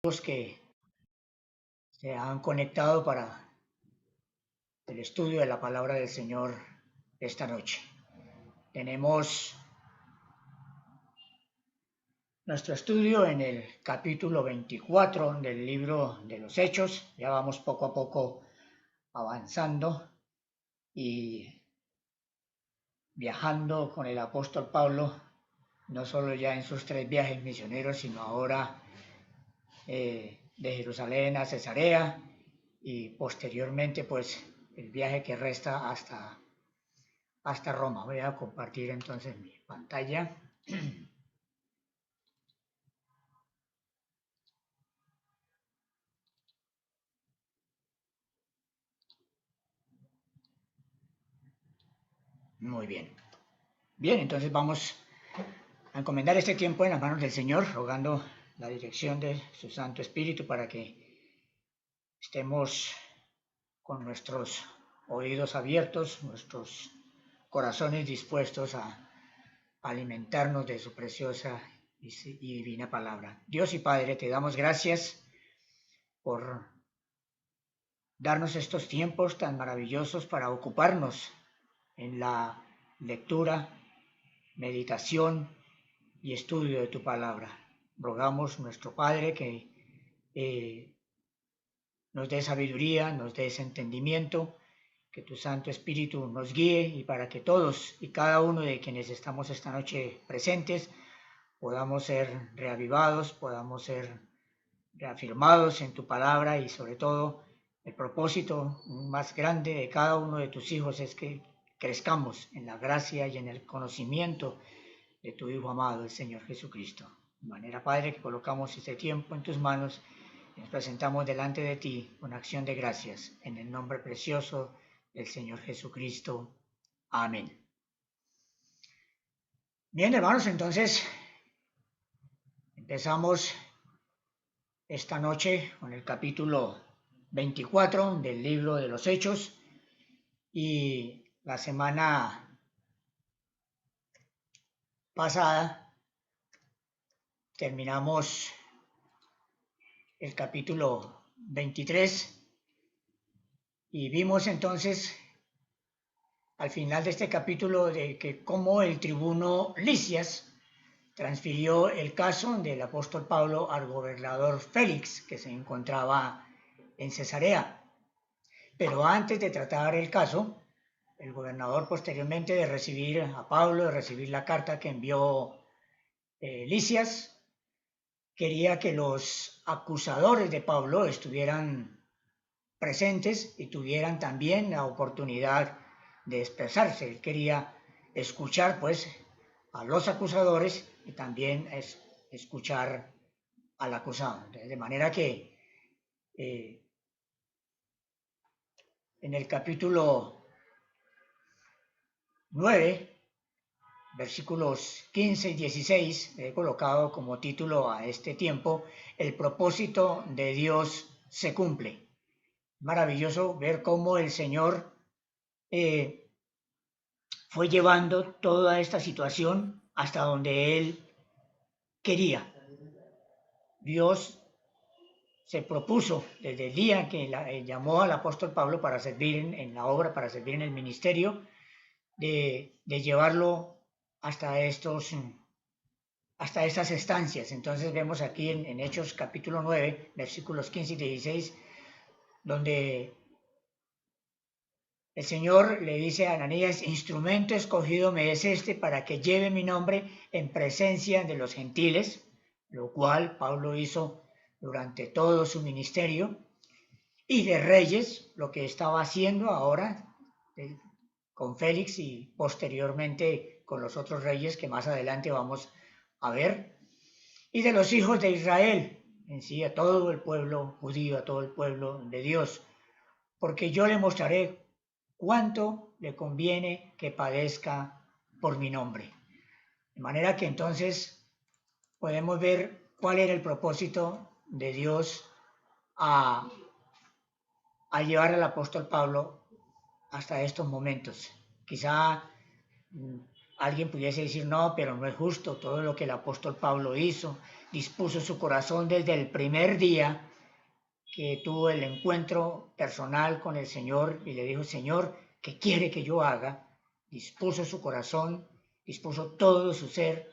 los que se han conectado para el estudio de la palabra del Señor esta noche. Tenemos nuestro estudio en el capítulo 24 del libro de los Hechos. Ya vamos poco a poco avanzando y viajando con el apóstol Pablo, no solo ya en sus 3 viajes misioneros, sino ahora de Jerusalén a Cesarea y posteriormente pues el viaje que resta hasta Roma. Voy a compartir entonces mi pantalla. Muy bien. Bien, entonces vamos a encomendar este tiempo en las manos del Señor, rogando la dirección de su Santo Espíritu para que estemos con nuestros oídos abiertos, nuestros corazones dispuestos a alimentarnos de su preciosa y divina palabra. Dios y Padre, te damos gracias por darnos estos tiempos tan maravillosos para ocuparnos en la lectura, meditación y estudio de tu palabra. Rogamos, nuestro Padre, que nos dé sabiduría, nos dé entendimiento, que tu Santo Espíritu nos guíe y para que todos y cada uno de quienes estamos esta noche presentes podamos ser reavivados, podamos ser reafirmados en tu palabra y sobre todo el propósito más grande de cada uno de tus hijos es que crezcamos en la gracia y en el conocimiento de tu Hijo amado, el Señor Jesucristo. De manera, Padre, que colocamos este tiempo en tus manos y nos presentamos delante de ti con acción de gracias, en el nombre precioso del Señor Jesucristo. Amén. Bien, hermanos, entonces empezamos esta noche con el capítulo 24 del libro de los Hechos y la semana pasada terminamos el capítulo 23 y vimos entonces al final de este capítulo de que cómo el tribuno Lisias transfirió el caso del apóstol Pablo al gobernador Félix, que se encontraba en Cesarea. Pero antes de tratar el caso, el gobernador, posteriormente de recibir a Pablo, de recibir la carta que envió Lisias, quería que los acusadores de Pablo estuvieran presentes y tuvieran también la oportunidad de expresarse. Él quería escuchar pues a los acusadores y también escuchar al acusado. De manera que en el capítulo 9, versículos 15 y 16, he colocado como título a este tiempo, el propósito de Dios se cumple. Maravilloso ver cómo el Señor fue llevando toda esta situación hasta donde Él quería. Dios se propuso desde el día que llamó al apóstol Pablo para servir en la obra, para servir en el ministerio, de llevarlo hasta estas estancias. Entonces vemos aquí en Hechos capítulo 9, versículos 15 y 16, donde el Señor le dice a Ananías, instrumento escogido me es este para que lleve mi nombre en presencia de los gentiles, lo cual Pablo hizo durante todo su ministerio, y de reyes, lo que estaba haciendo ahora con Félix y posteriormente con los otros reyes que más adelante vamos a ver, y de los hijos de Israel, en sí a todo el pueblo judío, a todo el pueblo de Dios, porque yo le mostraré cuánto le conviene que padezca por mi nombre. De manera que entonces podemos ver cuál era el propósito de Dios a llevar al apóstol Pablo hasta estos momentos. Quizá alguien pudiese decir, no, pero no es justo todo lo que el apóstol Pablo hizo, dispuso su corazón desde el primer día que tuvo el encuentro personal con el Señor y le dijo, Señor, ¿qué quiere que yo haga? Dispuso su corazón, dispuso todo su ser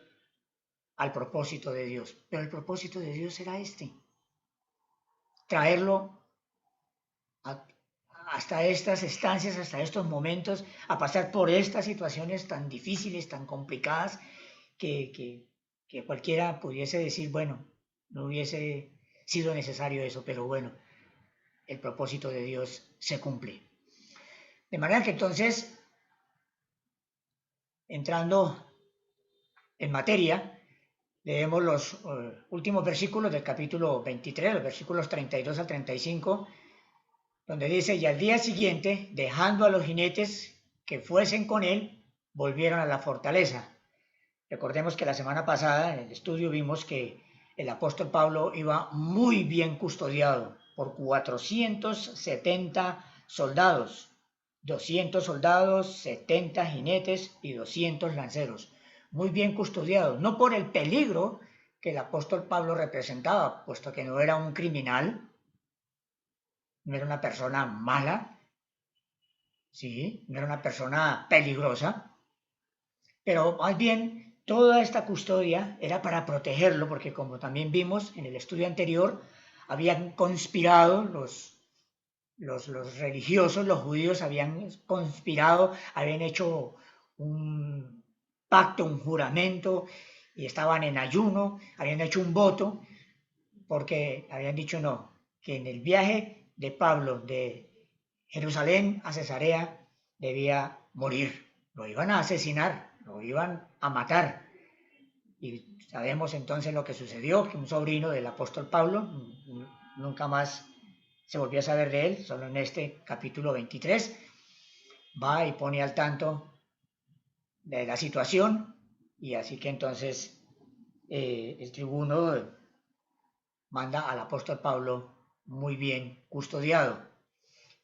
al propósito de Dios. Pero el propósito de Dios era este, traerlo hasta estas estancias, hasta estos momentos, a pasar por estas situaciones tan difíciles, tan complicadas, que cualquiera pudiese decir, bueno, no hubiese sido necesario eso, pero bueno, el propósito de Dios se cumple. De manera que entonces, entrando en materia, leemos los últimos versículos del capítulo 23, los versículos 32 al 35, donde dice, y al día siguiente, dejando a los jinetes que fuesen con él, volvieron a la fortaleza. Recordemos que la semana pasada en el estudio vimos que el apóstol Pablo iba muy bien custodiado por 470 soldados, 200 soldados, 70 jinetes y 200 lanceros. Muy bien custodiado, no por el peligro que el apóstol Pablo representaba, puesto que no era un criminal, no era una persona mala, sí, no era una persona peligrosa, pero más bien toda esta custodia era para protegerlo, porque como también vimos en el estudio anterior, habían conspirado los religiosos, los judíos habían conspirado, habían hecho un pacto, un juramento, y estaban en ayuno, habían hecho un voto, porque habían dicho no, que en el viaje de Pablo de Jerusalén a Cesarea debía morir, lo iban a asesinar, lo iban a matar. Y sabemos entonces lo que sucedió, que un sobrino del apóstol Pablo, nunca más se volvió a saber de él, solo en este capítulo 23, va y pone al tanto de la situación, y así que entonces el tribuno manda al apóstol Pablo muy bien custodiado.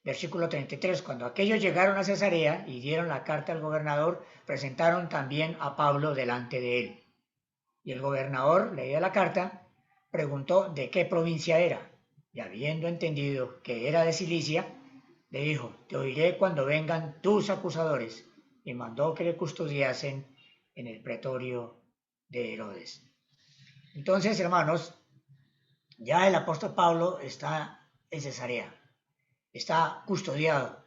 Versículo 33, cuando aquellos llegaron a Cesarea y dieron la carta al gobernador, presentaron también a Pablo delante de él. Y el gobernador, leía la carta, preguntó de qué provincia era, y habiendo entendido que era de Cilicia, le dijo, te oiré cuando vengan tus acusadores, y mandó que le custodiasen en el pretorio de Herodes. Entonces, hermanos, ya el apóstol Pablo está en Cesarea, está custodiado.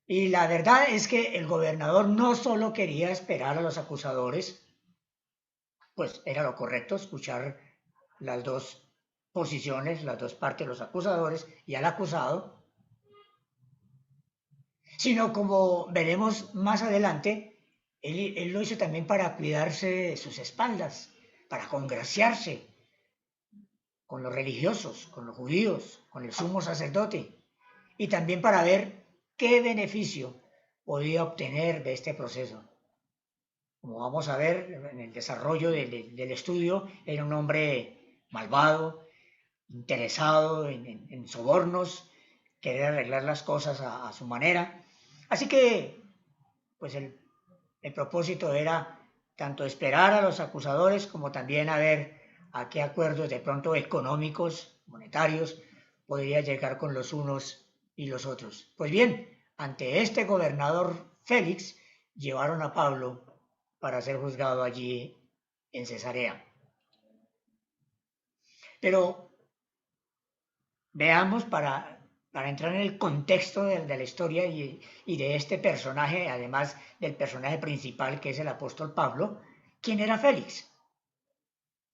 Y la verdad es que el gobernador no solo quería esperar a los acusadores, pues era lo correcto escuchar las dos posiciones, las dos partes, los acusadores y al acusado, sino como veremos más adelante, él lo hizo también para cuidarse de sus espaldas, para congraciarse con los religiosos, con los judíos, con el sumo sacerdote, y también para ver qué beneficio podía obtener de este proceso. Como vamos a ver en el desarrollo del estudio, era un hombre malvado, interesado en sobornos, querer arreglar las cosas a su manera. Así que, pues el propósito era tanto esperar a los acusadores como también a ver a qué acuerdos de pronto económicos, monetarios, podría llegar con los unos y los otros. Pues bien, ante este gobernador Félix, llevaron a Pablo para ser juzgado allí en Cesarea. Pero veamos para entrar en el contexto de la historia y de este personaje, además del personaje principal que es el apóstol Pablo, ¿quién era Félix?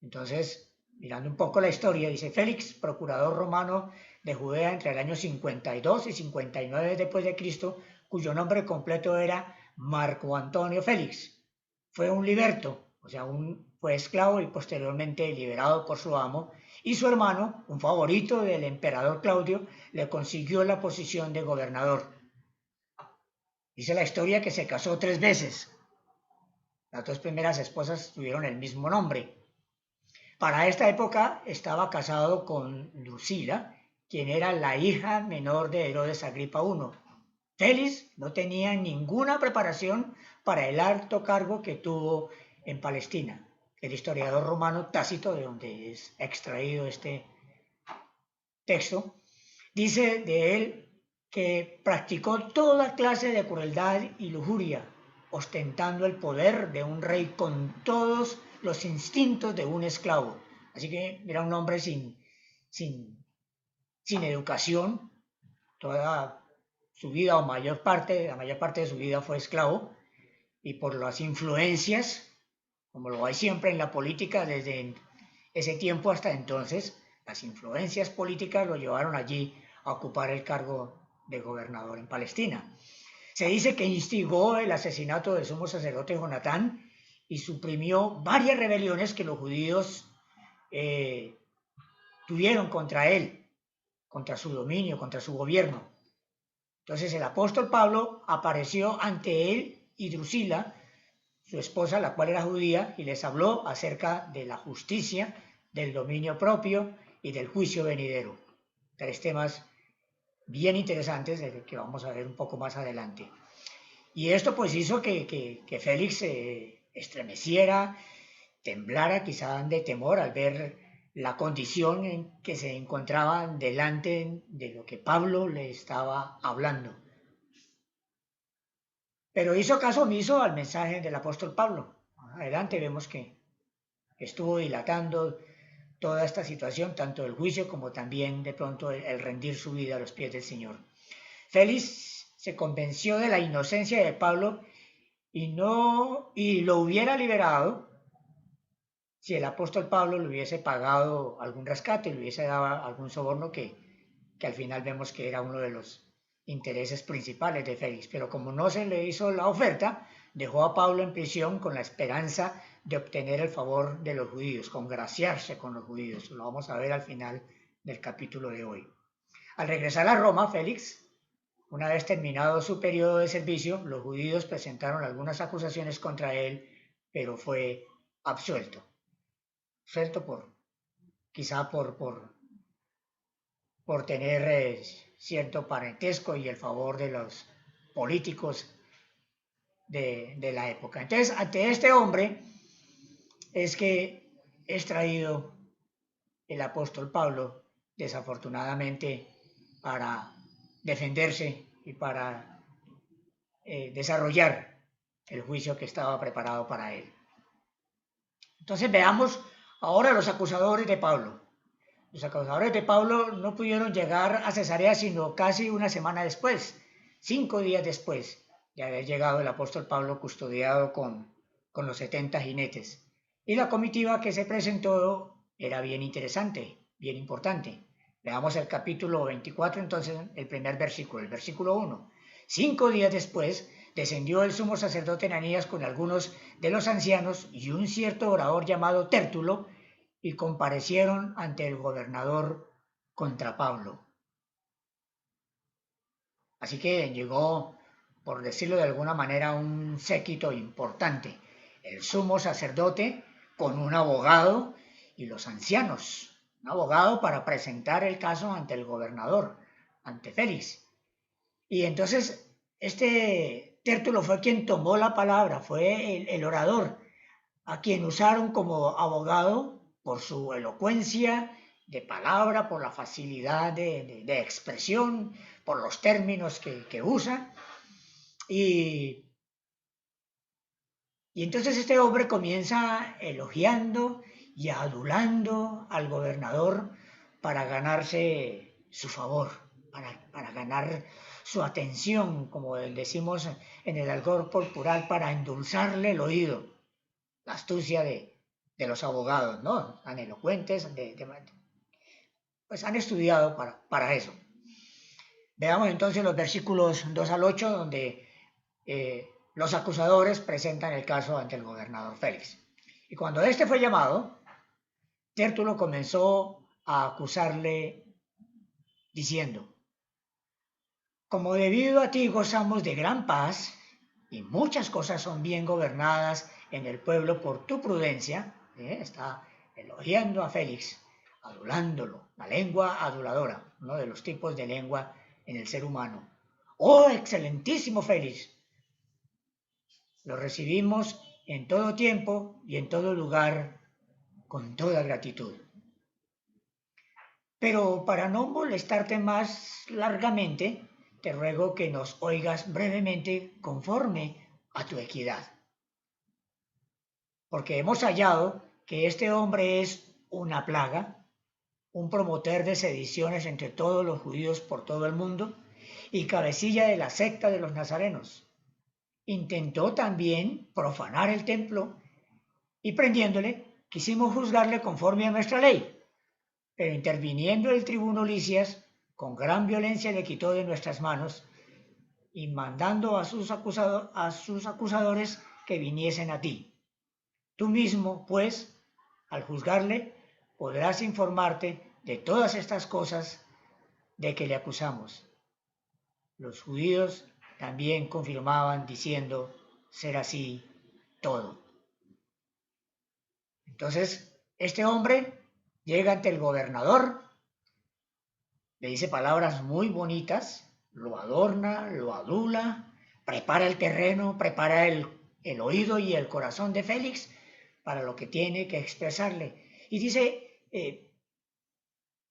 Entonces, mirando un poco la historia, dice Félix, procurador romano de Judea entre el año 52 y 59 después de Cristo, cuyo nombre completo era Marco Antonio Félix. Fue un liberto, o sea, fue esclavo y posteriormente liberado por su amo, y su hermano, un favorito del emperador Claudio, le consiguió la posición de gobernador. Dice la historia que se casó 3 veces. Las 2 primeras esposas tuvieron el mismo nombre. Para esta época estaba casado con Drusila, quien era la hija menor de Herodes Agripa I. Félix no tenía ninguna preparación para el alto cargo que tuvo en Palestina. el historiador romano Tácito, de donde es extraído este texto, dice de él que practicó toda clase de crueldad y lujuria, ostentando el poder de un rey con todos los instintos de un esclavo. Así que era un hombre sin educación, toda su vida o la mayor parte de su vida fue esclavo, y por las influencias, como lo hay siempre en la política desde ese tiempo hasta entonces, las influencias políticas lo llevaron allí a ocupar el cargo de gobernador en Palestina. Se dice que instigó el asesinato del sumo sacerdote Jonatán y suprimió varias rebeliones que los judíos tuvieron contra él, contra su dominio, contra su gobierno. Entonces el apóstol Pablo apareció ante él y Drusila, su esposa, la cual era judía, y les habló acerca de la justicia, del dominio propio y del juicio venidero. Tres temas bien interesantes que vamos a ver un poco más adelante. Y esto pues hizo que Félix se estremeciera, temblara quizá de temor al ver la condición en que se encontraba delante de lo que Pablo le estaba hablando. Pero hizo caso omiso al mensaje del apóstol Pablo. Adelante vemos que estuvo dilatando toda esta situación, tanto el juicio como también de pronto el rendir su vida a los pies del Señor. Félix se convenció de la inocencia de Pablo y lo hubiera liberado si el apóstol Pablo le hubiese pagado algún rescate, le hubiese dado algún soborno que al final vemos que era uno de los intereses principales de Félix. Pero como no se le hizo la oferta, dejó a Pablo en prisión con la esperanza de obtener el favor de los judíos, congraciarse con los judíos. Lo vamos a ver al final del capítulo de hoy. Al regresar a Roma, Félix, una vez terminado su periodo de servicio, los judíos presentaron algunas acusaciones contra él, pero fue absuelto. Quizá por tener cierto parentesco y el favor de los políticos de la época. Entonces, ante este hombre es que es traído el apóstol Pablo, desafortunadamente, para defenderse y para desarrollar el juicio que estaba preparado para él. Entonces veamos ahora los acusadores de Pablo. Los acusadores de Pablo no pudieron llegar a Cesarea sino casi una semana después, 5 días después de haber llegado el apóstol Pablo custodiado con los 70 jinetes. Y la comitiva que se presentó era bien interesante, bien importante. Veamos el capítulo 24, entonces, el primer versículo, el versículo 1. 5 días después descendió el sumo sacerdote Ananías con algunos de los ancianos y un cierto orador llamado Tértulo, y comparecieron ante el gobernador contra Pablo. Así que llegó, por decirlo de alguna manera, un séquito importante. El sumo sacerdote con un abogado y los ancianos. Un abogado para presentar el caso ante el gobernador, ante Félix. Y entonces este Tértulo fue quien tomó la palabra, fue el orador, a quien usaron como abogado por su elocuencia de palabra, por la facilidad de expresión, por los términos que usa. Y entonces este hombre comienza elogiando y adulando al gobernador para ganarse su favor, para ganar su atención, como decimos en el argot corporal, para endulzarle el oído. La astucia de los abogados, ¿no? Tan elocuentes, pues han estudiado para eso. Veamos entonces los versículos 2 al 8, donde los acusadores presentan el caso ante el gobernador Félix. Y cuando éste fue llamado, Tértulo comenzó a acusarle diciendo: como debido a ti gozamos de gran paz y muchas cosas son bien gobernadas en el pueblo por tu prudencia, está elogiando a Félix, adulándolo, la lengua aduladora, uno de los tipos de lengua en el ser humano. Oh, excelentísimo Félix, lo recibimos en todo tiempo y en todo lugar con toda gratitud. Pero para no molestarte más largamente, te ruego que nos oigas brevemente conforme a tu equidad. Porque hemos hallado que este hombre es una plaga, un promotor de sediciones entre todos los judíos por todo el mundo y cabecilla de la secta de los nazarenos. Intentó también profanar el templo y prendiéndole quisimos juzgarle conforme a nuestra ley, pero interviniendo el tribuno Licias, con gran violencia le quitó de nuestras manos y mandando a sus acusadores que viniesen a ti. Tú mismo, pues, al juzgarle, podrás informarte de todas estas cosas de que le acusamos. Los judíos también confirmaban diciendo ser así todo. Entonces, este hombre llega ante el gobernador, le dice palabras muy bonitas, lo adorna, lo adula, prepara el terreno, prepara el oído y el corazón de Félix para lo que tiene que expresarle. Y dice,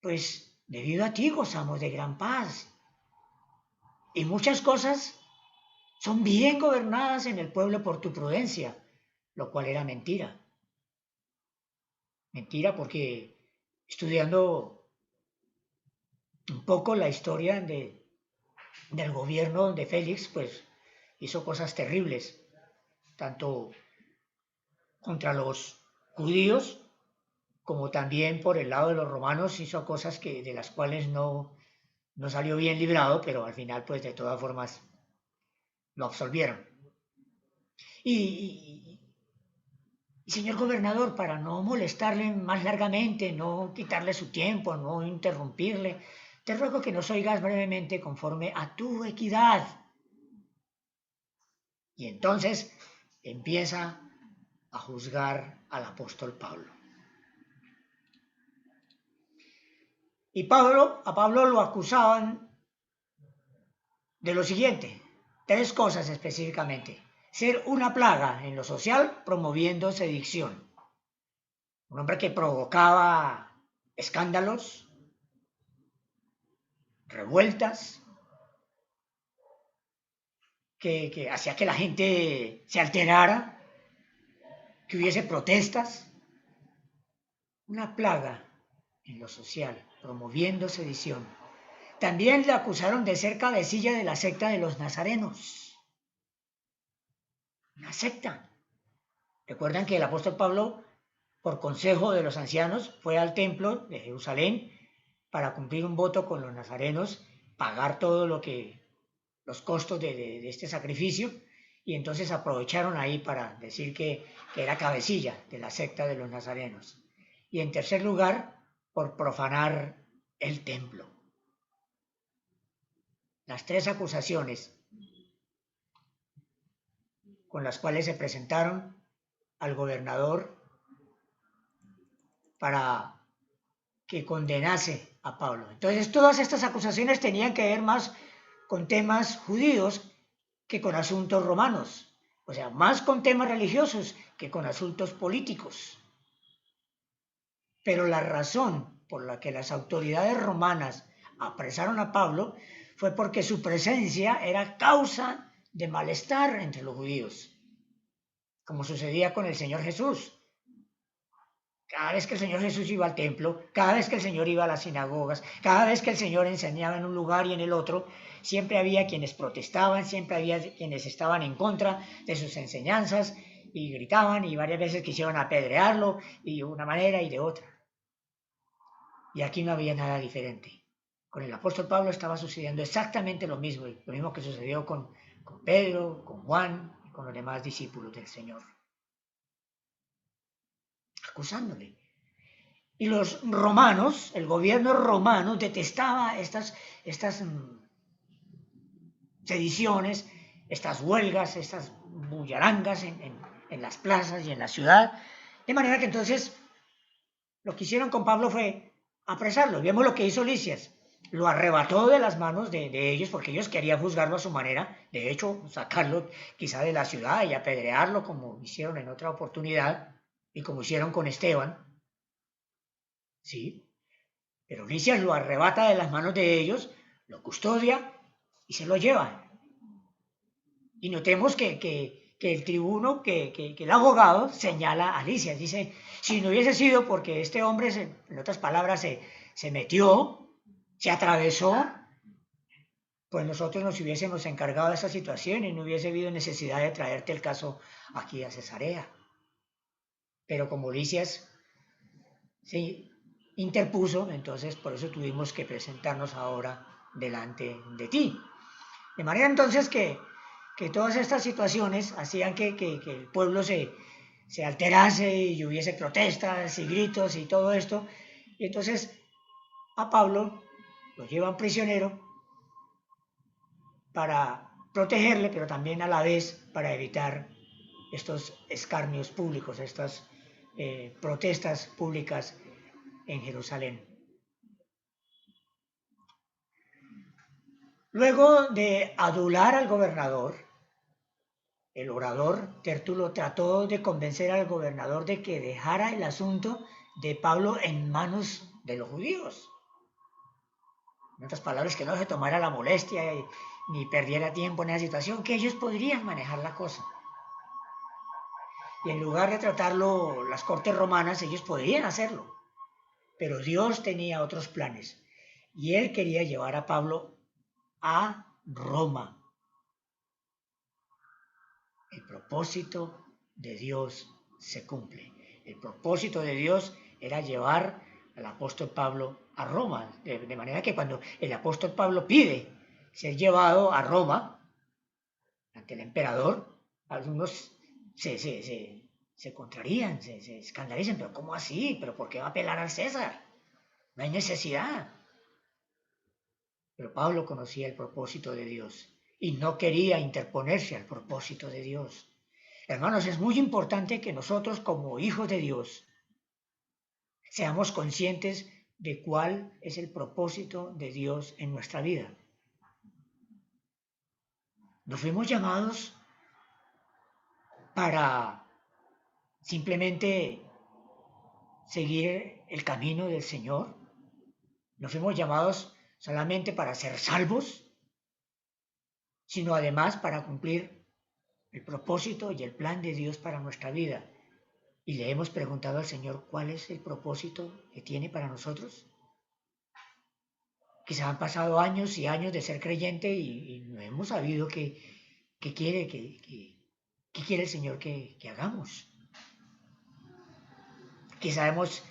pues debido a ti gozamos de gran paz. Y muchas cosas son bien gobernadas en el pueblo por tu prudencia, lo cual era mentira. Mentira porque estudiando un poco la historia del gobierno de Félix, pues hizo cosas terribles, tanto contra los judíos como también por el lado de los romanos hizo cosas de las cuales no salió bien librado, pero al final pues de todas formas lo absolvieron. Y señor gobernador, para no molestarle más largamente, no quitarle su tiempo, no interrumpirle, te ruego que nos oigas brevemente conforme a tu equidad. Y entonces empieza a juzgar al apóstol Pablo. Y a Pablo lo acusaban de lo siguiente, 3 cosas específicamente. Ser una plaga en lo social, promoviendo sedición. Un hombre que provocaba escándalos, revueltas, que hacía que la gente se alterara, que hubiese protestas. Una plaga en lo social, promoviendo sedición. También le acusaron de ser cabecilla de la secta de los nazarenos. Una secta. Recuerdan que el apóstol Pablo, por consejo de los ancianos, fue al templo de Jerusalén para cumplir un voto con los nazarenos, pagar todo los costos de este sacrificio, y entonces aprovecharon ahí para decir que era cabecilla de la secta de los nazarenos. Y en tercer lugar, por profanar el templo. Las 3 acusaciones con las cuales se presentaron al gobernador para que condenase a Pablo. Entonces, todas estas acusaciones tenían que ver más con temas judíos que con asuntos romanos, o sea, más con temas religiosos que con asuntos políticos. Pero la razón por la que las autoridades romanas apresaron a Pablo fue porque su presencia era causa de malestar entre los judíos, como sucedía con el Señor Jesús. Cada vez que el Señor Jesús iba al templo, cada vez que el Señor iba a las sinagogas, cada vez que el Señor enseñaba en un lugar y en el otro, siempre había quienes protestaban, siempre había quienes estaban en contra de sus enseñanzas y gritaban y varias veces quisieron apedrearlo y de una manera y de otra. Y aquí no había nada diferente. Con el apóstol Pablo estaba sucediendo exactamente lo mismo que sucedió con Pedro, con Juan y con los demás discípulos del Señor. Acusándole. Y los romanos, el gobierno romano detestaba estas sediciones, estas huelgas, estas bullarangas en las plazas y en la ciudad. De manera que entonces lo que hicieron con Pablo fue apresarlo. Vemos lo que hizo Licias. lo arrebató de las manos de ellos, porque ellos querían juzgarlo a su manera, de hecho, sacarlo quizá de la ciudad y apedrearlo como hicieron en otra oportunidad y como hicieron con Esteban, ¿sí? Pero Lisias lo arrebata de las manos de ellos, lo custodia y se lo lleva. Y notemos que el tribuno, que el abogado señala a Lisias, dice, si no hubiese sido porque este hombre, en otras palabras, se metió, se atravesó, pues nosotros nos hubiésemos encargado de esa situación y no hubiese habido necesidad de traerte el caso aquí a Cesarea. Pero como Lisias se interpuso, entonces por eso tuvimos que presentarnos ahora delante de ti. De manera entonces que todas estas situaciones hacían que el pueblo se alterase y hubiese protestas y gritos y todo esto. Y entonces a Pablo lo llevan prisionero para protegerle, pero también a la vez para evitar estos escarnios públicos, estas protestas públicas en Jerusalén. Luego de adular al gobernador, el orador Tértulo trató de convencer al gobernador de que dejara el asunto de Pablo en manos de los judíos. En otras palabras, que no se tomara la molestia ni perdiera tiempo en esa situación, que ellos podrían manejar la cosa. Y en lugar de tratarlo las cortes romanas, ellos podrían hacerlo. Pero Dios tenía otros planes. Y él quería llevar a Pablo a Roma. El propósito de Dios se cumple. El propósito de Dios era llevar al apóstol Pablo a Roma. De manera que cuando el apóstol Pablo pide ser llevado a Roma ante el emperador, algunos se contrarían, se escandalizan. ¿Pero cómo así? ¿Pero por qué va a apelar al César? No hay necesidad. Pero Pablo conocía el propósito de Dios y no quería interponerse al propósito de Dios. Hermanos, es muy importante que nosotros como hijos de Dios seamos conscientes de cuál es el propósito de Dios en nuestra vida. Nos fuimos llamados para simplemente seguir el camino del Señor. Nos fuimos llamados solamente para ser salvos, sino además para cumplir el propósito y el plan de Dios para nuestra vida. Y le hemos preguntado al Señor cuál es el propósito que tiene para nosotros. Quizá han pasado años y años de ser creyente y no hemos sabido qué quiere el Señor que hagamos. Quizá hemos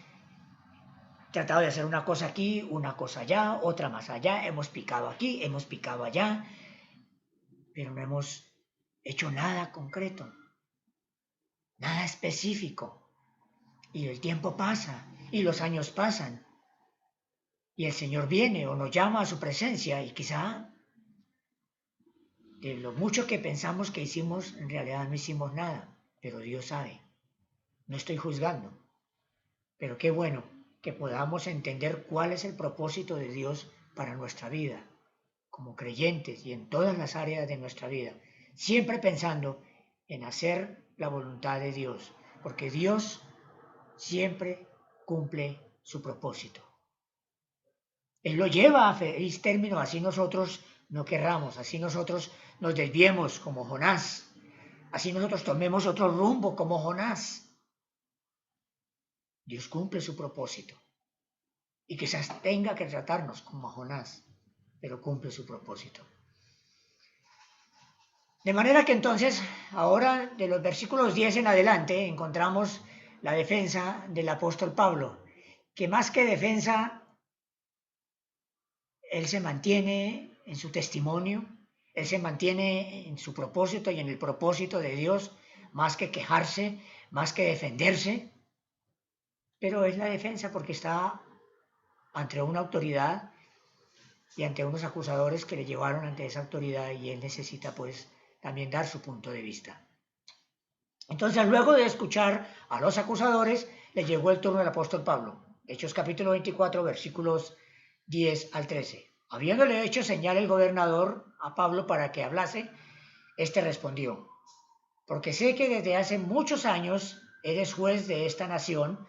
tratado de hacer una cosa aquí, una cosa allá, otra más allá, hemos picado aquí, hemos picado allá, pero no hemos hecho nada concreto, nada específico. Y el tiempo pasa, y los años pasan, y el Señor viene o nos llama a su presencia, y quizá de lo mucho que pensamos que hicimos, en realidad no hicimos nada, pero Dios sabe. No estoy juzgando, pero qué bueno que podamos entender cuál es el propósito de Dios para nuestra vida, como creyentes y en todas las áreas de nuestra vida, siempre pensando en hacer la voluntad de Dios, porque Dios siempre cumple su propósito. Él lo lleva a feliz término, así nosotros no querramos, así nosotros nos desviemos como Jonás, así nosotros tomemos otro rumbo como Jonás. Dios cumple su propósito y quizás tenga que tratarnos como a Jonás, pero cumple su propósito. De manera que entonces, ahora de los versículos 10 en adelante, encontramos la defensa del apóstol Pablo, que más que defensa, él se mantiene en su testimonio, él se mantiene en su propósito y en el propósito de Dios, más que quejarse, más que defenderse, pero es la defensa porque está ante una autoridad y ante unos acusadores que le llevaron ante esa autoridad y él necesita pues también dar su punto de vista. Entonces, luego de escuchar a los acusadores, le llegó el turno del apóstol Pablo. Hechos capítulo 24, versículos 10 al 13. Habiéndole hecho señal el gobernador a Pablo para que hablase, éste respondió: porque sé que desde hace muchos años eres juez de esta nación.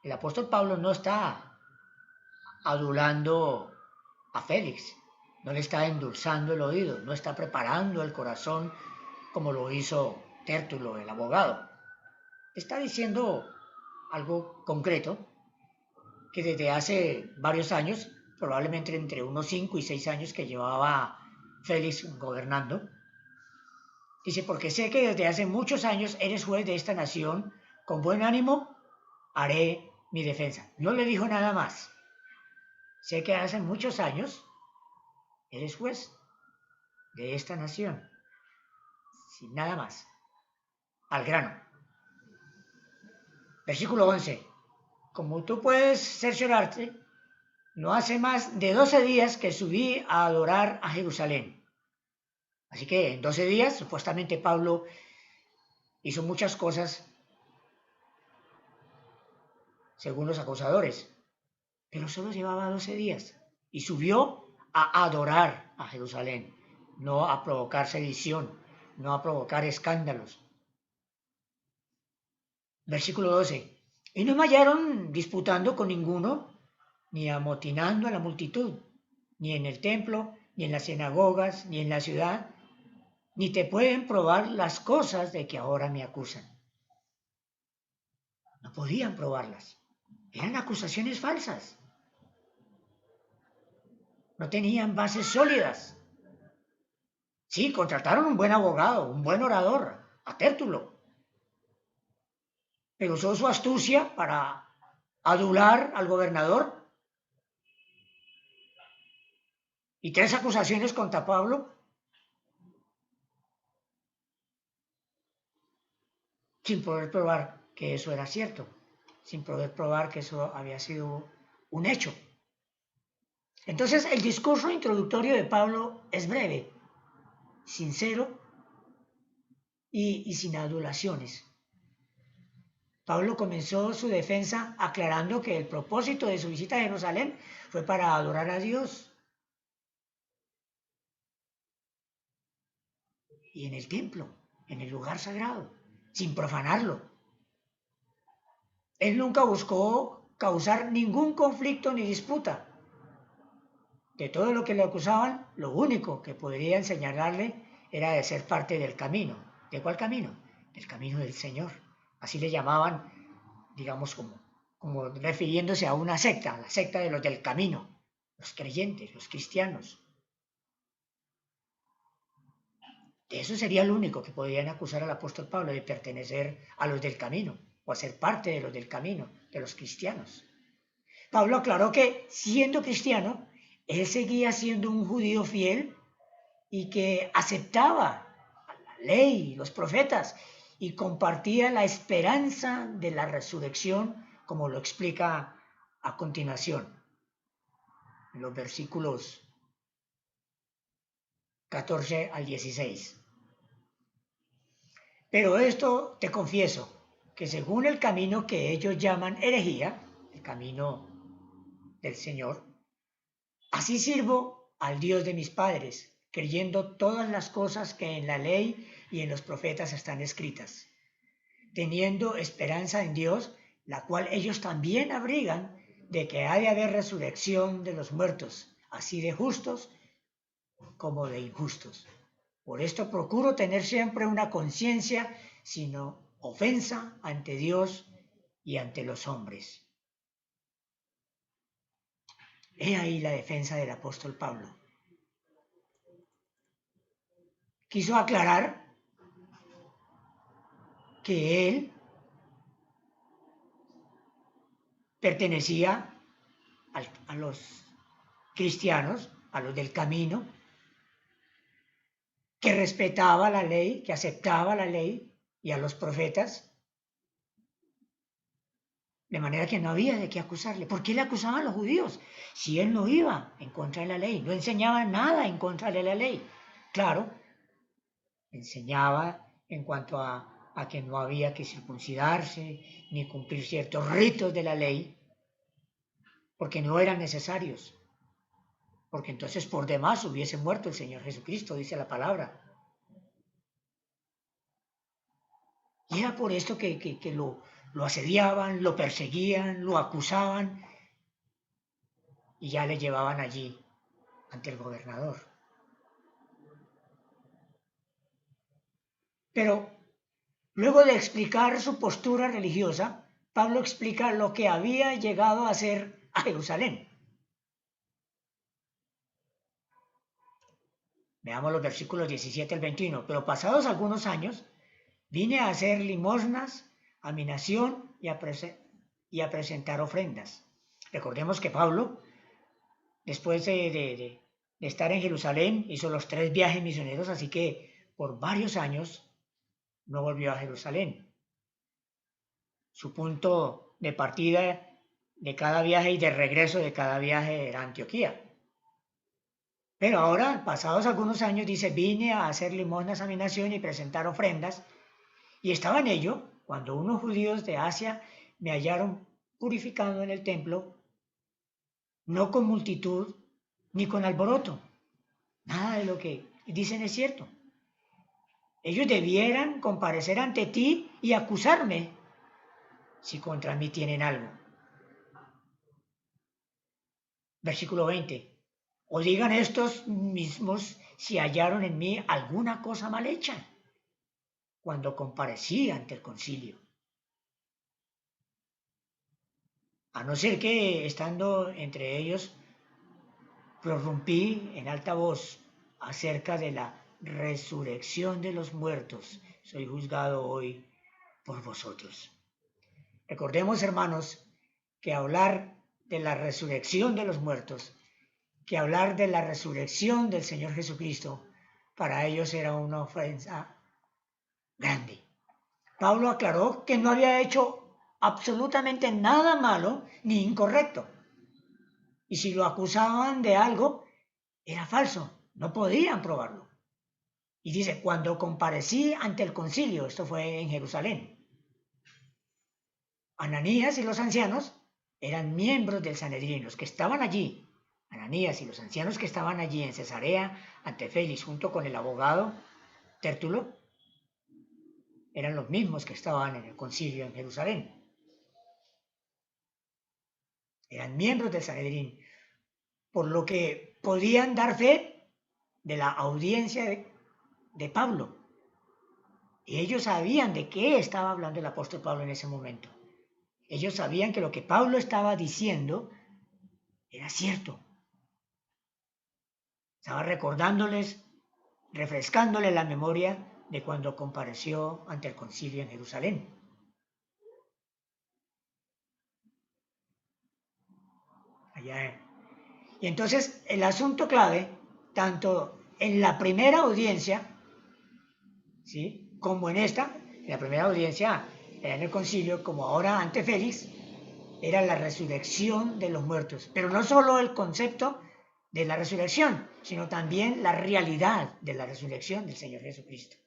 El apóstol Pablo no está adulando a Félix, no le está endulzando el oído, no está preparando el corazón como lo hizo Tértulo, el abogado. Está diciendo algo concreto que desde hace varios años, probablemente entre unos 5 y 6 años que llevaba Félix gobernando, dice: porque sé que desde hace muchos años eres juez de esta nación, con buen ánimo haré mi defensa. No le dijo nada más. Sé que hace muchos años eres juez de esta nación. Sin nada más. Al grano. Versículo 11. Como tú puedes cerciorarte, no hace más de 12 días que subí a adorar a Jerusalén. Así que en 12 días, supuestamente Pablo hizo muchas cosas según los acusadores, pero solo llevaba 12 días y subió a adorar a Jerusalén, no a provocar sedición, no a provocar escándalos. Versículo 12. Y no me hallaron disputando con ninguno, ni amotinando a la multitud, ni en el templo, ni en las sinagogas, ni en la ciudad, ni te pueden probar las cosas de que ahora me acusan. No podían probarlas. Eran acusaciones falsas. No tenían bases sólidas. Sí, contrataron un buen abogado, un buen orador, a Tértulo, pero usó su astucia para adular al gobernador. Y 3 acusaciones contra Pablo sin poder probar que eso era cierto, sin poder probar que eso había sido un hecho. Entonces el discurso introductorio de Pablo es breve, sincero y sin adulaciones. Pablo comenzó su defensa aclarando que el propósito de su visita a Jerusalén fue para adorar a Dios. Y en el templo, en el lugar sagrado, sin profanarlo. Él nunca buscó causar ningún conflicto ni disputa. De todo lo que le acusaban, lo único que podrían señalarle era de ser parte del camino. ¿De cuál camino? Del camino del Señor. Así le llamaban, digamos, como refiriéndose a una secta, la secta de los del camino, los creyentes, los cristianos. De eso sería lo único que podrían acusar al apóstol Pablo, de pertenecer a los del camino, o a ser parte de los del camino, de los cristianos. Pablo aclaró que, siendo cristiano, él seguía siendo un judío fiel y que aceptaba la ley, los profetas, y compartía la esperanza de la resurrección, como lo explica a continuación, en los versículos 14 al 16. Pero esto te confieso, que según el camino que ellos llaman herejía, el camino del Señor, así sirvo al Dios de mis padres, creyendo todas las cosas que en la ley y en los profetas están escritas, teniendo esperanza en Dios, la cual ellos también abrigan, de que ha de haber resurrección de los muertos, así de justos como de injustos. Por esto procuro tener siempre una conciencia sin ofensa ante Dios y ante los hombres. He ahí la defensa del apóstol Pablo. Quiso aclarar que él pertenecía a los cristianos, a los del camino, que respetaba la ley, que aceptaba la ley y a los profetas, de manera que no había de qué acusarle. ¿Por qué le acusaban a los judíos? Si él no iba en contra de la ley, no enseñaba nada en contra de la ley. Claro, enseñaba en cuanto a que no había que circuncidarse ni cumplir ciertos ritos de la ley, porque no eran necesarios. porque entonces por demás hubiese muerto el Señor Jesucristo, dice la palabra. Y era por esto que lo asediaban, lo perseguían, lo acusaban y ya le llevaban allí ante el gobernador. Pero luego de explicar su postura religiosa, Pablo explica lo que había llegado a hacer a Jerusalén. Veamos los versículos 17 al 21. Pero pasados algunos años, vine a hacer limosnas a mi nación y a presentar ofrendas. Recordemos que Pablo, después de estar en Jerusalén, hizo los 3 viajes misioneros, así que por varios años no volvió a Jerusalén. Su punto de partida de cada viaje y de regreso de cada viaje era Antioquía. Pero ahora, pasados algunos años, dice, vine a hacer limosnas a mi nación y presentar ofrendas, y estaba en ello cuando unos judíos de Asia me hallaron purificando en el templo, no con multitud ni con alboroto. Nada de lo que dicen es cierto. Ellos debieran comparecer ante ti y acusarme si contra mí tienen algo. Versículo 20. O digan estos mismos si hallaron en mí alguna cosa mal hecha cuando comparecí ante el concilio. A no ser que, estando entre ellos, prorrumpí en alta voz acerca de la resurrección de los muertos, soy juzgado hoy por vosotros. Recordemos, hermanos, que hablar de la resurrección de los muertos, que hablar de la resurrección del Señor Jesucristo, para ellos era una ofensa grande. Pablo aclaró que no había hecho absolutamente nada malo ni incorrecto. Y si lo acusaban de algo, era falso, no podían probarlo. Y dice, cuando comparecí ante el concilio, esto fue en Jerusalén, Ananías y los ancianos eran miembros del Sanedrín, los que estaban allí. Ananías y los ancianos que estaban allí en Cesarea ante Félix junto con el abogado Tértulo eran los mismos que estaban en el concilio en Jerusalén. Eran miembros del Sanedrín, por lo que podían dar fe de la audiencia de Pablo. Y ellos sabían de qué estaba hablando el apóstol Pablo en ese momento. Ellos sabían que lo que Pablo estaba diciendo era cierto. Estaba recordándoles, refrescándoles la memoria de cuando compareció ante el concilio en Jerusalén. Y entonces el asunto clave, tanto en la primera audiencia, ¿sí?, como en la primera audiencia en el concilio, como ahora ante Félix, era la resurrección de los muertos. Pero no solo el concepto de la resurrección, sino también la realidad de la resurrección del Señor Jesucristo.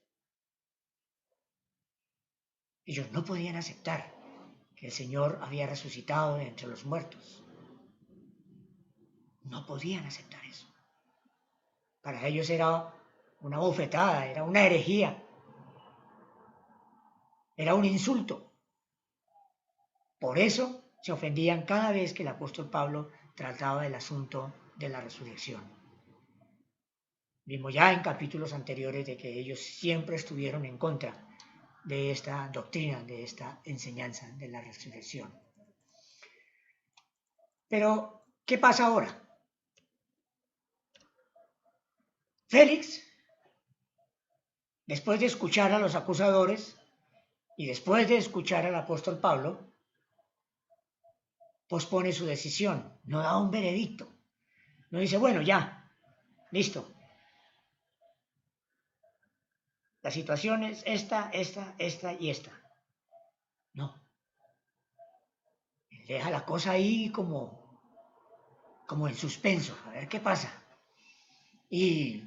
Ellos no podían aceptar que el Señor había resucitado de entre los muertos. No podían aceptar eso. Para ellos era una bofetada, era una herejía, era un insulto. Por eso se ofendían cada vez que el apóstol Pablo trataba del asunto de la resurrección. Vimos ya en capítulos anteriores de que ellos siempre estuvieron en contra de esta doctrina, de esta enseñanza de la resurrección. Pero, ¿qué pasa ahora? Félix, después de escuchar a los acusadores y después de escuchar al apóstol Pablo, pospone su decisión, no da un veredicto, no dice, bueno, ya, listo. La situación es esta y esta. No. Deja la cosa ahí como en suspenso, a ver qué pasa. Y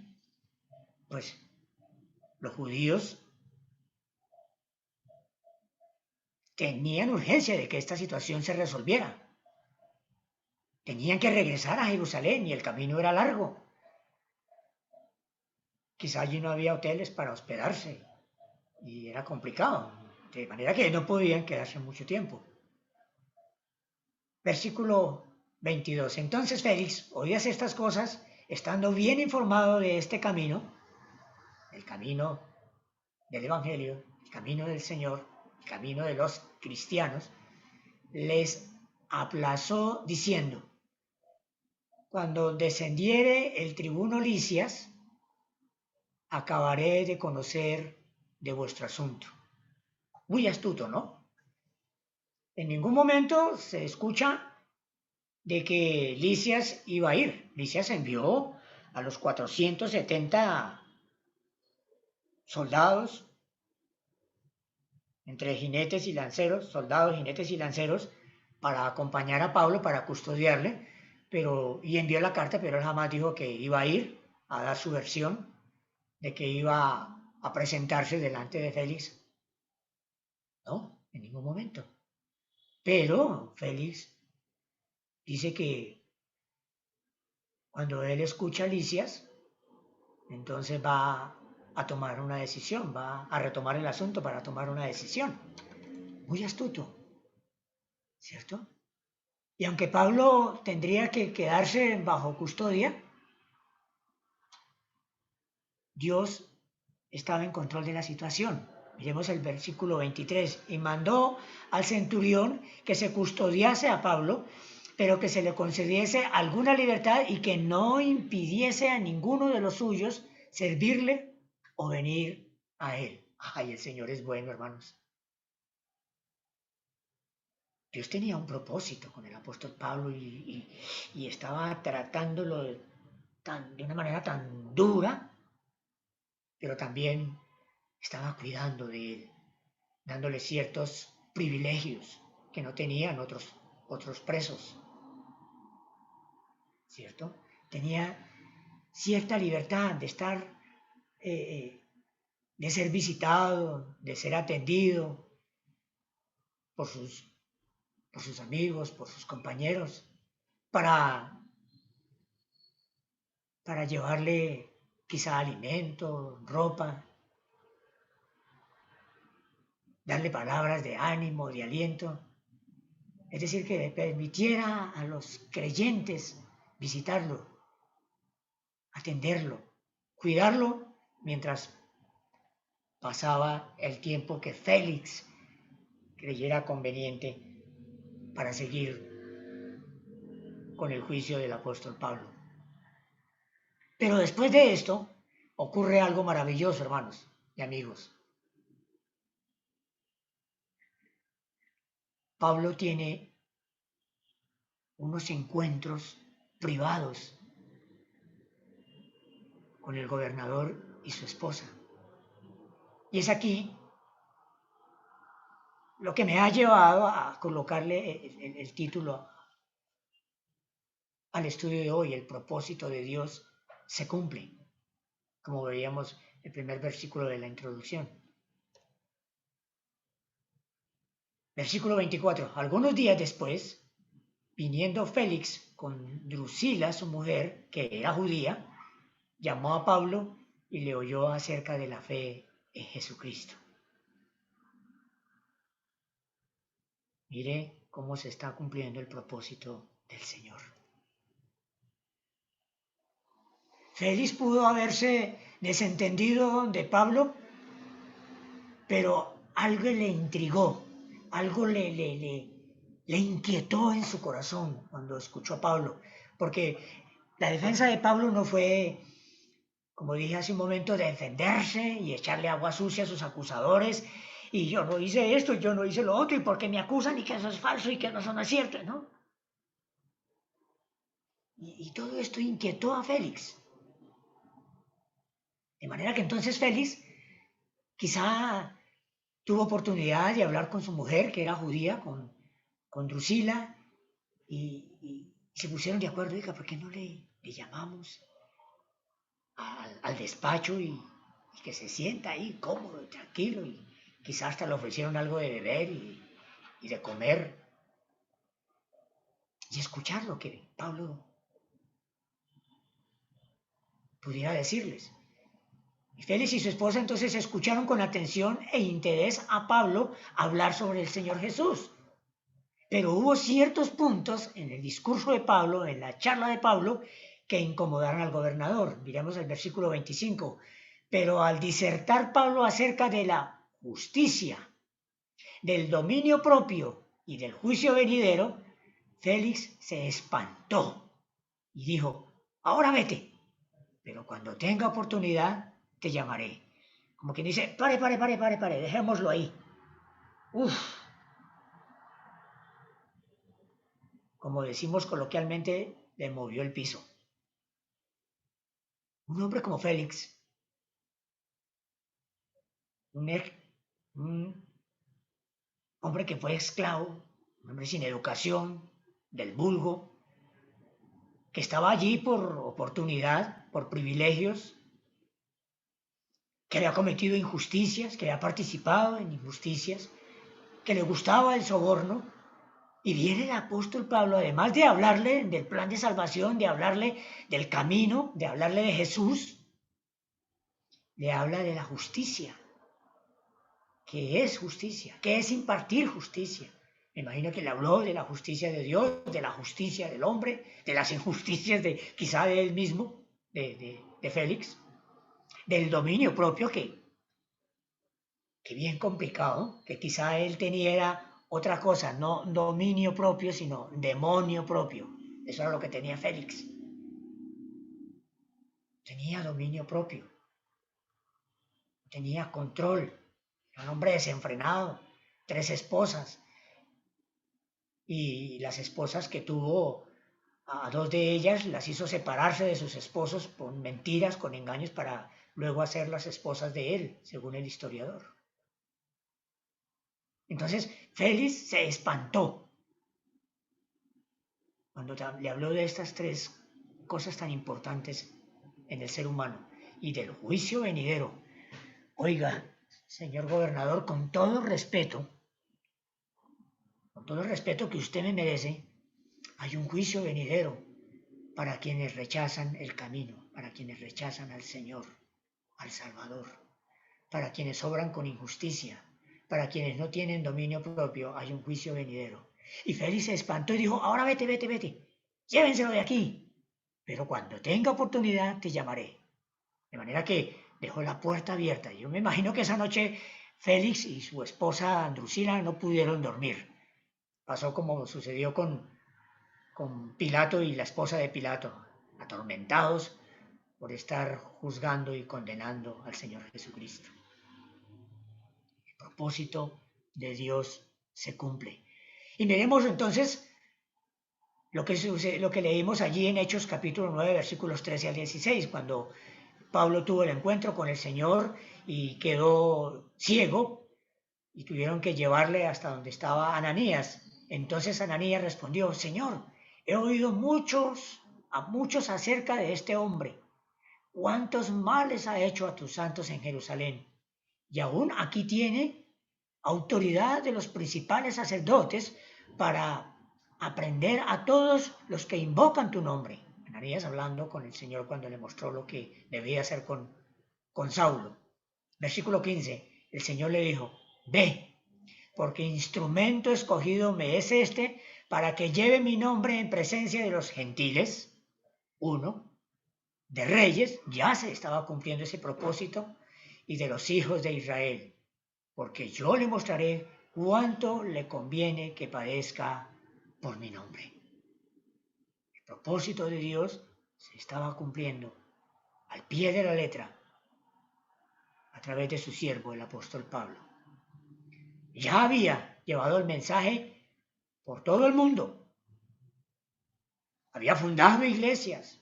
pues los judíos tenían urgencia de que esta situación se resolviera. Tenían que regresar a Jerusalén y el camino era largo. Quizá allí no había hoteles para hospedarse y era complicado, de manera que no podían quedarse mucho tiempo. Versículo 22. Entonces Félix, oías estas cosas, estando bien informado de este camino, el camino del Evangelio, el camino del Señor, el camino de los cristianos, les aplazó diciendo: cuando descendiere el tribuno Lisias, acabaré de conocer de vuestro asunto. Muy astuto, ¿no? En ningún momento se escucha de que Lisias iba a ir. Lisias envió a los 470 soldados, entre jinetes y lanceros, soldados, jinetes y lanceros, para acompañar a Pablo, para custodiarle, y envió la carta, pero él jamás dijo que iba a ir a dar su versión, de que iba a presentarse delante de Félix. No, en ningún momento. Pero Félix dice que cuando él escucha a Lisias, entonces va a tomar una decisión, va a retomar el asunto para tomar una decisión. Muy astuto, ¿cierto? Y aunque Pablo tendría que quedarse bajo custodia, Dios estaba en control de la situación. Miremos el versículo 23. Y mandó al centurión que se custodiase a Pablo, pero que se le concediese alguna libertad y que no impidiese a ninguno de los suyos servirle o venir a él. Ay, el Señor es bueno, hermanos. Dios tenía un propósito con el apóstol Pablo y estaba tratándolo de una manera tan dura, pero también estaba cuidando de él, dándole ciertos privilegios que no tenían otros presos, ¿cierto? Tenía cierta libertad de estar, de ser visitado, de ser atendido por sus amigos, por sus compañeros, para, para llevarle quizá alimento, ropa, darle palabras de ánimo, de aliento. Es decir, que le permitiera a los creyentes visitarlo, atenderlo, cuidarlo mientras pasaba el tiempo que Félix creyera conveniente para seguir con el juicio del apóstol Pablo. Pero después de esto ocurre algo maravilloso, hermanos y amigos. Pablo tiene unos encuentros privados con el gobernador y su esposa. Y es aquí lo que me ha llevado a colocarle el título al estudio de hoy: el propósito de Dios se cumple, como veíamos el primer versículo de la introducción. Versículo 24. Algunos días después, viniendo Félix con Drusila, su mujer, que era judía, llamó a Pablo y le oyó acerca de la fe en Jesucristo. Mire cómo se está cumpliendo el propósito del Señor. Félix pudo haberse desentendido de Pablo, pero algo le intrigó, algo le inquietó en su corazón cuando escuchó a Pablo, porque la defensa de Pablo no fue, como dije hace un momento, de defenderse y echarle agua sucia a sus acusadores, y yo no hice esto, yo no hice lo otro, y porque me acusan y que eso es falso y que eso no es cierto, ¿no? Y todo esto inquietó a Félix. De manera que entonces Félix quizá tuvo oportunidad de hablar con su mujer, que era judía, con Drusila, y se pusieron de acuerdo: oiga, ¿por qué no le llamamos al despacho y que se sienta ahí cómodo y tranquilo? Y quizás hasta le ofrecieron algo de beber y de comer. y escuchar lo que Pablo pudiera decirles. Y Félix y su esposa entonces escucharon con atención e interés a Pablo hablar sobre el Señor Jesús. Pero hubo ciertos puntos en el discurso de Pablo, en la charla de Pablo, que incomodaron al gobernador. Miremos el versículo 25. Pero al disertar Pablo acerca de la justicia, del dominio propio y del juicio venidero, Félix se espantó y dijo: ahora vete, pero cuando tenga oportunidad te llamaré. Como quien dice: pare, dejémoslo ahí. Uf, como decimos coloquialmente, le movió el piso. Un hombre como Félix, un hombre que fue esclavo, un hombre sin educación, del vulgo, que estaba allí por oportunidad, por privilegios, que había cometido injusticias, que había participado en injusticias, que le gustaba el soborno. Y viene el apóstol Pablo, además de hablarle del plan de salvación, de hablarle del camino, de hablarle de Jesús, le habla de la justicia. ¿Qué es justicia? ¿Qué es impartir justicia? Me imagino que le habló de la justicia de Dios, de la justicia del hombre, de las injusticias quizá de él mismo, de Félix, del dominio propio que bien complicado, que quizá él tenía otra cosa, no dominio propio, sino demonio propio. Eso era lo que tenía Félix. Tenía dominio propio, tenía control, era un hombre desenfrenado, 3 esposas, y las esposas que tuvo, a 2 de ellas las hizo separarse de sus esposos con mentiras, con engaños, para luego hacer las esposas de él, según el historiador. Entonces Félix se espantó cuando le habló de estas 3 cosas tan importantes en el ser humano y del juicio venidero. Oiga, señor gobernador, con todo el respeto que usted me merece, hay un juicio venidero para quienes rechazan el camino, para quienes rechazan al Señor, al Salvador, para quienes obran con injusticia, para quienes no tienen dominio propio, hay un juicio venidero. Y Félix se espantó y dijo: ahora vete, llévenselo de aquí, pero cuando tenga oportunidad te llamaré. De manera que dejó la puerta abierta. Yo me imagino que esa noche Félix y su esposa Drusila no pudieron dormir. Pasó como sucedió con Pilato y la esposa de Pilato, atormentados por estar juzgando y condenando al Señor Jesucristo. El propósito de Dios se cumple. Y miremos entonces lo que leímos allí en Hechos capítulo 9, versículos 13 al 16, cuando Pablo tuvo el encuentro con el Señor y quedó ciego y tuvieron que llevarle hasta donde estaba Ananías. Entonces Ananías respondió: Señor, he oído a muchos acerca de este hombre, cuántos males ha hecho a tus santos en Jerusalén, y aún aquí tiene autoridad de los principales sacerdotes para aprender a todos los que invocan tu nombre. Ananías hablando con el Señor cuando le mostró lo que debía hacer con Saulo. Versículo 15, el Señor le dijo: ve, porque instrumento escogido me es este para que lleve mi nombre en presencia de los gentiles, de reyes, ya se estaba cumpliendo ese propósito, y de los hijos de Israel, porque yo le mostraré cuánto le conviene que padezca por mi nombre. El propósito de Dios se estaba cumpliendo al pie de la letra a través de su siervo, el apóstol Pablo. Ya había llevado el mensaje por todo el mundo. Había fundado iglesias,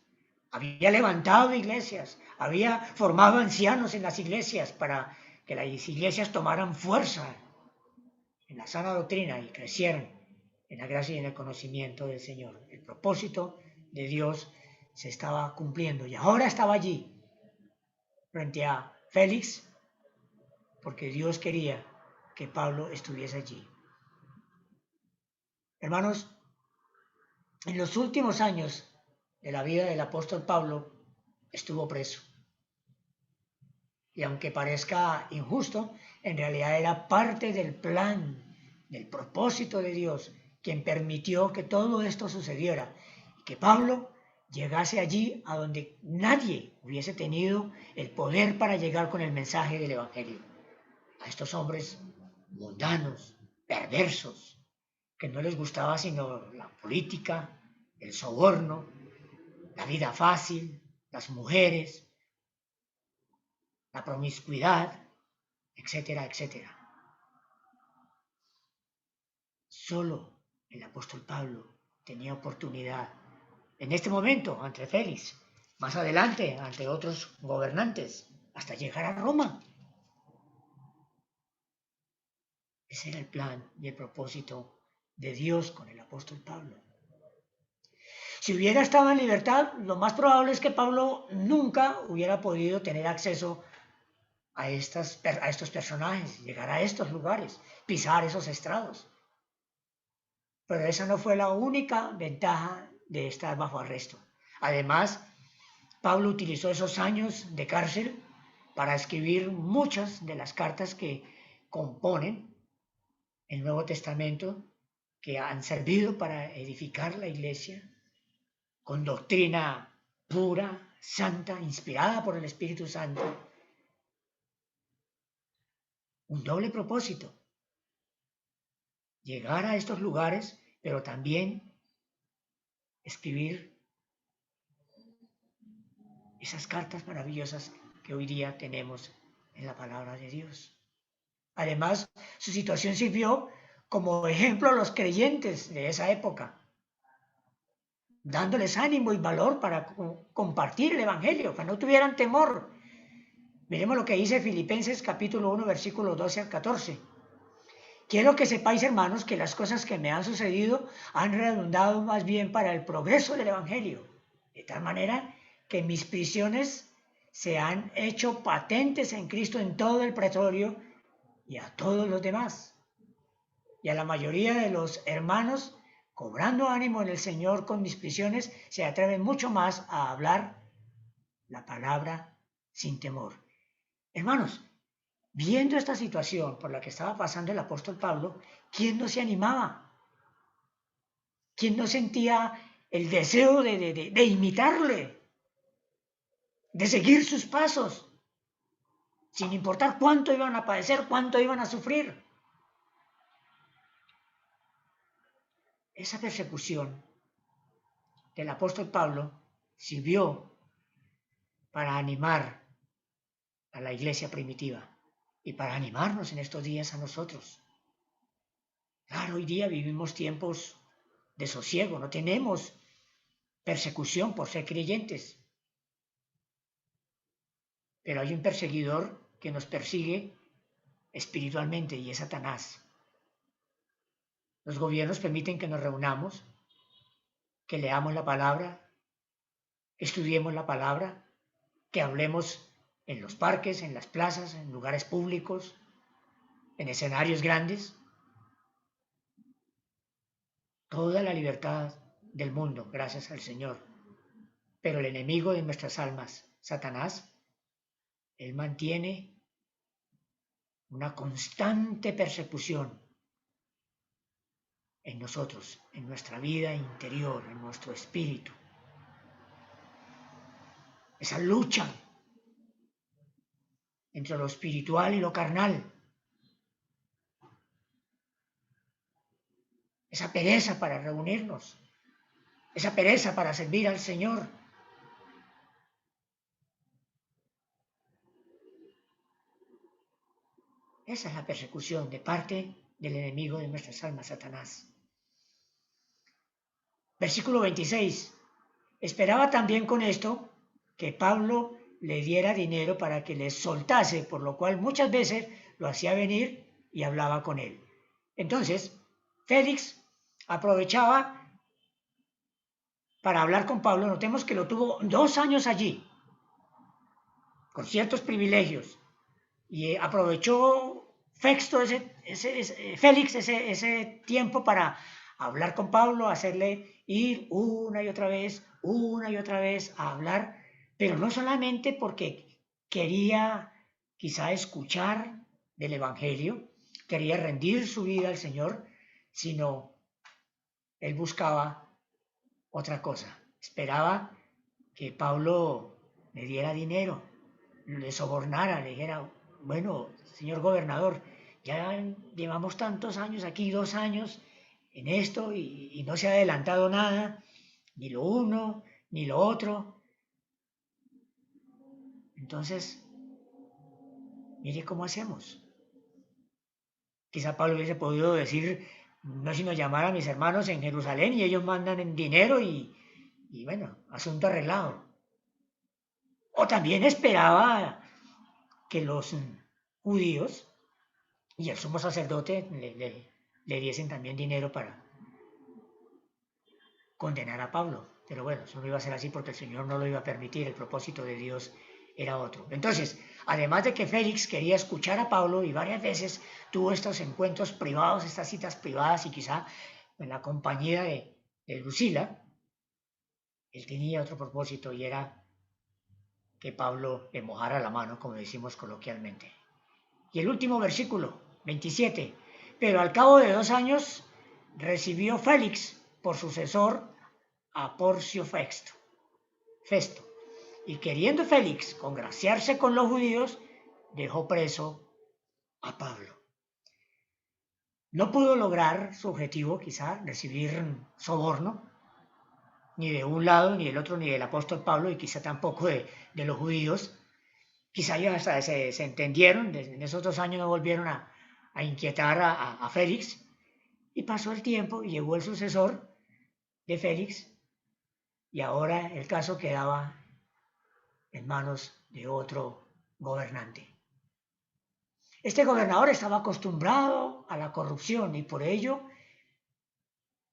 había levantado iglesias, había formado ancianos en las iglesias para que las iglesias tomaran fuerza en la sana doctrina y crecieran en la gracia y en el conocimiento del Señor. El propósito de Dios se estaba cumpliendo y ahora estaba allí frente a Félix, porque Dios quería que Pablo estuviese allí. Hermanos, En los últimos años de la vida del apóstol Pablo estuvo preso. Y aunque parezca injusto, en realidad era parte del plan, del propósito de Dios, quien permitió que todo esto sucediera y que Pablo llegase allí a donde nadie hubiese tenido el poder para llegar con el mensaje del Evangelio. A estos hombres mundanos, perversos, que no les gustaba sino la política, el soborno, la vida fácil, las mujeres, la promiscuidad, etcétera, etcétera. Solo el apóstol Pablo tenía oportunidad en este momento ante Félix, más adelante ante otros gobernantes, hasta llegar a Roma. Ese era el plan y el propósito de Dios con el apóstol Pablo. Si hubiera estado en libertad, lo más probable es que Pablo nunca hubiera podido tener acceso a estos personajes, llegar a estos lugares, pisar esos estrados. Pero esa no fue la única ventaja de estar bajo arresto. Además, Pablo utilizó esos años de cárcel para escribir muchas de las cartas que componen el Nuevo Testamento, que han servido para edificar la iglesia con doctrina pura, santa, inspirada por el Espíritu Santo. Un doble propósito: llegar a estos lugares, pero también escribir esas cartas maravillosas que hoy día tenemos en la palabra de Dios. Además, su situación sirvió como ejemplo a los creyentes de esa época, dándoles ánimo y valor para compartir el Evangelio, que no tuvieran temor. Miremos lo que dice Filipenses capítulo 1, versículos 12 al 14. Quiero que sepáis, hermanos, que las cosas que me han sucedido han redundado más bien para el progreso del Evangelio, de tal manera que mis prisiones se han hecho patentes en Cristo en todo el pretorio y a todos los demás. Y a la mayoría de los hermanos, cobrando ánimo en el Señor con mis prisiones, se atreven mucho más a hablar la palabra sin temor. Hermanos, viendo esta situación por la que estaba pasando el apóstol Pablo, ¿quién no se animaba? ¿Quién no sentía el deseo de imitarle, de seguir sus pasos, sin importar cuánto iban a padecer, cuánto iban a sufrir? Esa persecución del apóstol Pablo sirvió para animar a la iglesia primitiva y para animarnos en estos días a nosotros. Claro, hoy día vivimos tiempos de sosiego, no tenemos persecución por ser creyentes, pero hay un perseguidor que nos persigue espiritualmente y es Satanás. Los gobiernos permiten que nos reunamos, que leamos la palabra, que estudiemos la palabra, que hablemos en los parques, en las plazas, en lugares públicos, en escenarios grandes. Toda la libertad del mundo, gracias al Señor. Pero el enemigo de nuestras almas, Satanás, él mantiene una constante persecución en nosotros, en nuestra vida interior, en nuestro espíritu. Esa lucha entre lo espiritual y lo carnal. Esa pereza para reunirnos. Esa pereza para servir al Señor. Esa es la persecución de parte del enemigo de nuestras almas, Satanás. Versículo 26. Esperaba también con esto que Pablo le diera dinero para que le soltase, por lo cual muchas veces lo hacía venir y hablaba con él. Entonces, Félix aprovechaba para hablar con Pablo. Notemos que lo tuvo 2 años allí, con ciertos privilegios, y aprovechó Félix ese tiempo para hablar con Pablo, hacerle ir una y otra vez a hablar, pero no solamente porque quería quizá escuchar del Evangelio, quería rendir su vida al Señor, sino él buscaba otra cosa. Esperaba que Pablo le diera dinero, le sobornara, le dijera, bueno, señor gobernador, ya llevamos tantos años aquí, 2 años en esto y no se ha adelantado nada, ni lo uno, ni lo otro. Entonces, mire cómo hacemos. Quizá Pablo hubiese podido decir, no sino llamar a mis hermanos en Jerusalén y ellos mandan en dinero y bueno, asunto arreglado. O también esperaba que los judíos y el sumo sacerdote le diesen también dinero para condenar a Pablo. Pero bueno, eso no iba a ser así porque el Señor no lo iba a permitir, el propósito de Dios era otro. Entonces, además de que Félix quería escuchar a Pablo y varias veces tuvo estos encuentros privados, estas citas privadas y quizá en la compañía de Lucila, él tenía otro propósito y era que Pablo le mojara la mano, como decimos coloquialmente. Y el último versículo, 27. Pero al cabo de 2 años recibió Félix por sucesor a Porcio Festo. Y queriendo Félix congraciarse con los judíos, dejó preso a Pablo. No pudo lograr su objetivo, quizá, recibir soborno, ni de un lado, ni del otro, ni del apóstol Pablo, y quizá tampoco de los judíos. Quizá ellos hasta se entendieron, en esos 2 años no volvieron a inquietar a Félix, y pasó el tiempo y llegó el sucesor de Félix, y ahora el caso quedaba en manos de otro gobernante. Este gobernador estaba acostumbrado a la corrupción y por ello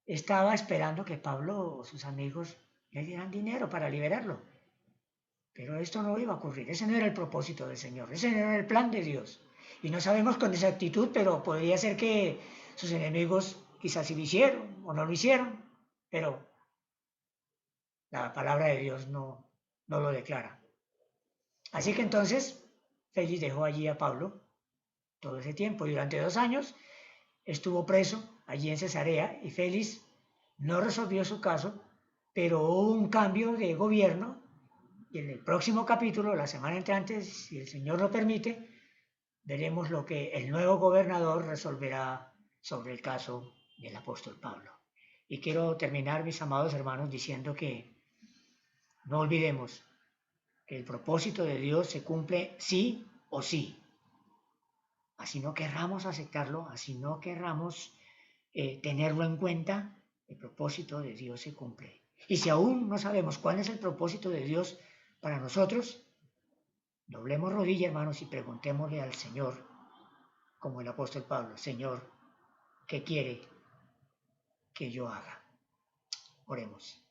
estaba esperando que Pablo o sus amigos le dieran dinero para liberarlo. Pero esto no iba a ocurrir, ese no era el propósito del Señor, ese no era el plan de Dios. Y no sabemos con exactitud, pero podría ser que sus enemigos quizás sí lo hicieron o no lo hicieron, pero la palabra de Dios no lo declara. Así que entonces Félix dejó allí a Pablo todo ese tiempo y durante 2 años estuvo preso allí en Cesarea y Félix no resolvió su caso, pero hubo un cambio de gobierno y en el próximo capítulo, la semana entrante, si el Señor lo permite, veremos lo que el nuevo gobernador resolverá sobre el caso del apóstol Pablo. Y quiero terminar, mis amados hermanos, diciendo que no olvidemos que el propósito de Dios se cumple sí o sí. Así no querramos aceptarlo, así no querramos tenerlo en cuenta, el propósito de Dios se cumple. Y si aún no sabemos cuál es el propósito de Dios para nosotros, doblemos rodilla, hermanos, y preguntémosle al Señor, como el apóstol Pablo, Señor, ¿qué quiere que yo haga? Oremos.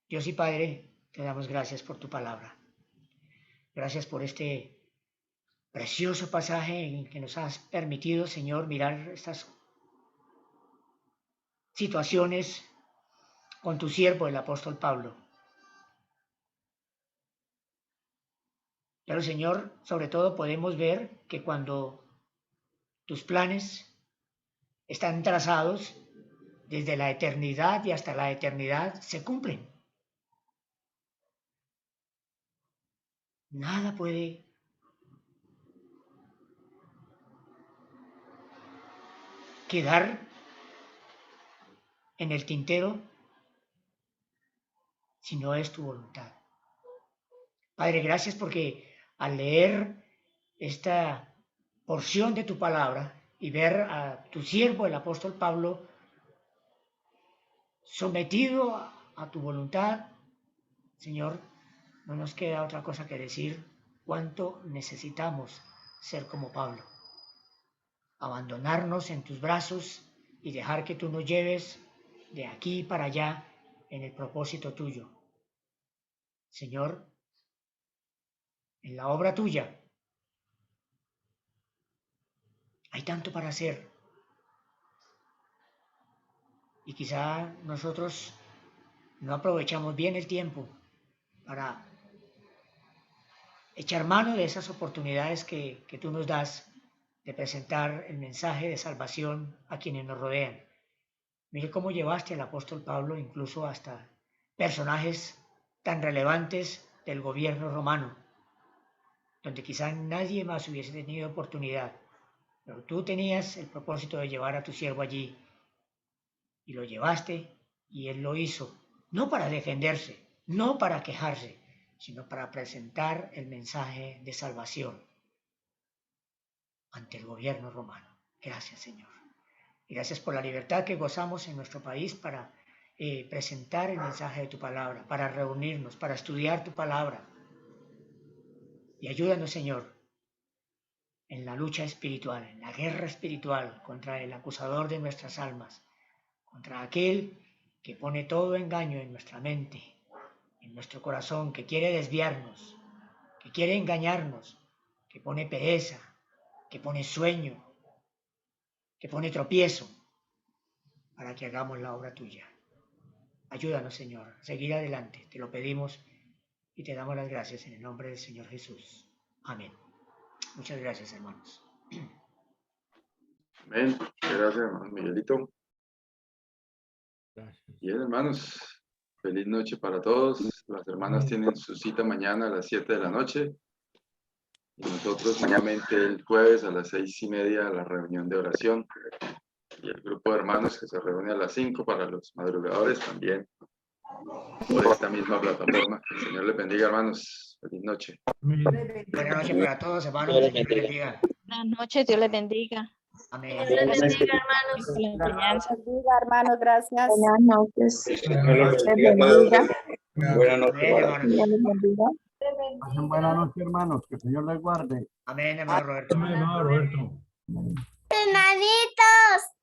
Dios y Padre, te damos gracias por tu palabra. Gracias por este precioso pasaje en que nos has permitido, Señor, mirar estas situaciones con tu siervo, el apóstol Pablo. Pero, Señor, sobre todo podemos ver que cuando tus planes están trazados desde la eternidad y hasta la eternidad, se cumplen. Nada puede quedar en el tintero si no es tu voluntad. Padre, gracias porque al leer esta porción de tu palabra y ver a tu siervo, el apóstol Pablo, sometido a tu voluntad, Señor, no nos queda otra cosa que decir cuánto necesitamos ser como Pablo. Abandonarnos en tus brazos y dejar que tú nos lleves de aquí para allá en el propósito tuyo. Señor, en la obra tuya hay tanto para hacer. Y quizá nosotros no aprovechamos bien el tiempo para echar mano de esas oportunidades que tú nos das de presentar el mensaje de salvación a quienes nos rodean. Mire cómo llevaste al apóstol Pablo incluso hasta personajes tan relevantes del gobierno romano, donde quizá nadie más hubiese tenido oportunidad, pero tú tenías el propósito de llevar a tu siervo allí, y lo llevaste, y él lo hizo, no para defenderse, no para quejarse, sino para presentar el mensaje de salvación ante el gobierno romano. Gracias, Señor. Y gracias por la libertad que gozamos en nuestro país para presentar el mensaje de tu palabra, para reunirnos, para estudiar tu palabra. Y ayúdanos, Señor, en la lucha espiritual, en la guerra espiritual contra el acusador de nuestras almas, contra aquel que pone todo engaño en nuestra mente, en nuestro corazón, que quiere desviarnos, que quiere engañarnos, que pone pereza, que pone sueño, que pone tropiezo, para que hagamos la obra tuya. Ayúdanos, Señor, a seguir adelante. Te lo pedimos y te damos las gracias en el nombre del Señor Jesús. Amén. Muchas gracias, hermanos. Amén. Gracias, hermano Miguelito. Gracias. Bien, hermanos, feliz noche para todos. Las hermanas tienen su cita mañana a las 7 de la noche. Y nosotros nuevamente el jueves a las 6:30 la reunión de oración. Y el grupo de hermanos que se reúne a las 5 para los madrugadores también por esta misma plataforma. El Señor les bendiga, hermanos. Feliz noche. Buenas noches para todos, hermanos. Dios les bendiga. Buenas noches, Dios les bendiga. Amén. Dios les bendiga, hermanos. Por la enseñanza. Bendiga, hermanos, gracias. Buenas noches. Buenas Les bendiga. Buenas noches, Amén, hermano. hermanos. Dios les bendiga. Pasen buenas noches, hermanos. Que el Señor les guarde. Amén, hermano Roberto. Amén, hermano Roberto. Hermanitos.